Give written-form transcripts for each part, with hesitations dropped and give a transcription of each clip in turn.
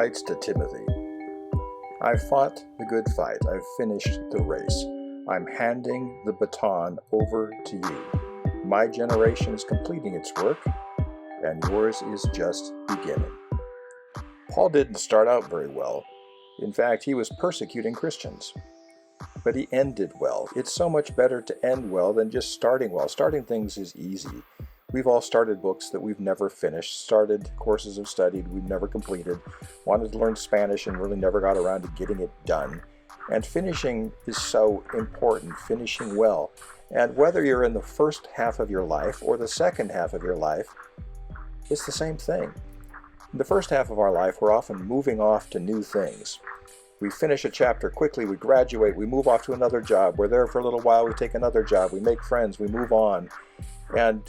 writes to Timothy, "I've fought the good fight. I've finished the race. I'm handing the baton over to you. My generation is completing its work, and yours is just beginning." Paul didn't start out very well. In fact, he was persecuting Christians. But he ended well. It's so much better to end well than just starting well. Starting things is easy. We've all started books that we've never finished, started courses of study we've never completed, wanted to learn Spanish and really never got around to getting it done. And finishing is so important, finishing well. And whether you're in the first half of your life or the second half of your life, it's the same thing. In the first half of our life, we're often moving off to new things. We finish a chapter quickly, we graduate, we move off to another job. We're there for a little while, we take another job, we make friends, we move on. And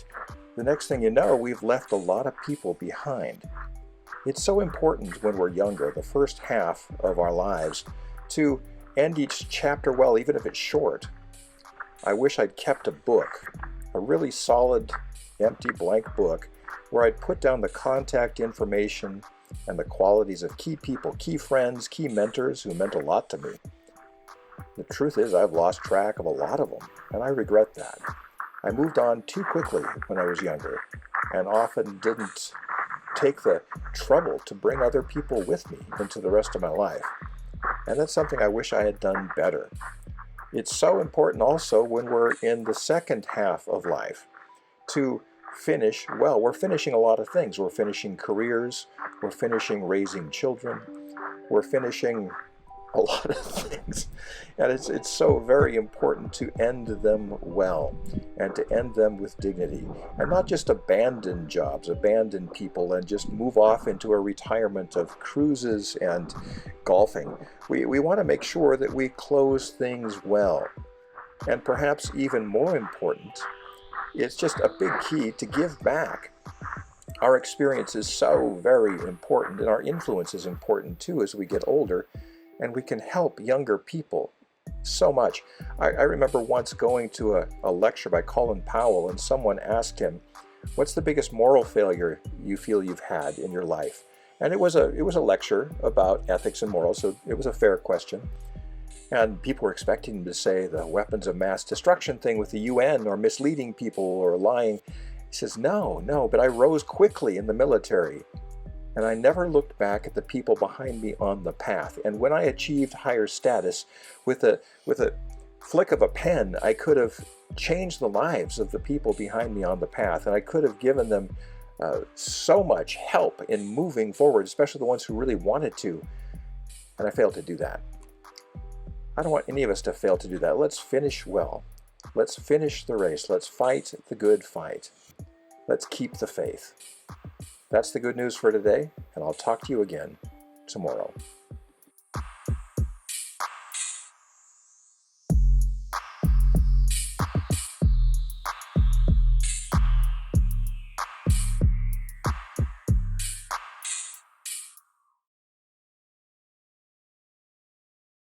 the next thing you know, we've left a lot of people behind. It's so important when we're younger, the first half of our lives, to end each chapter well, even if it's short. I wish I'd kept a book, a really solid, empty, blank book, where I'd put down the contact information and the qualities of key people, key friends, key mentors who meant a lot to me. The truth is, I've lost track of a lot of them, and I regret that. I moved on too quickly when I was younger, and often didn't take the trouble to bring other people with me into the rest of my life. And that's something I wish I had done better. It's so important also when we're in the second half of life to finish well. We're finishing a lot of things. We're finishing careers, we're finishing raising children, we're finishing a lot of things. And it's so very important to end them well and to end them with dignity and not just abandon jobs, abandon people and just move off into a retirement of cruises and golfing. We want to make sure that we close things well. And perhaps even more important, it's just a big key to give back. Our experience is so very important, and our influence is important too as we get older, and we can help younger people so much. I remember once going to a lecture by Colin Powell, and someone asked him, "What's the biggest moral failure you feel you've had in your life?" And it was a lecture about ethics and morals, so it was a fair question. And people were expecting him to say the weapons of mass destruction thing with the UN, or misleading people, or lying. He says, no, but I rose quickly in the military, and I never looked back at the people behind me on the path. And when I achieved higher status, with a flick of a pen, I could have changed the lives of the people behind me on the path, and I could have given them so much help in moving forward, especially the ones who really wanted to, and I failed to do that. I don't want any of us to fail to do that. Let's finish well. Let's finish the race. Let's fight the good fight. Let's keep the faith. That's the good news for today, and I'll talk to you again tomorrow.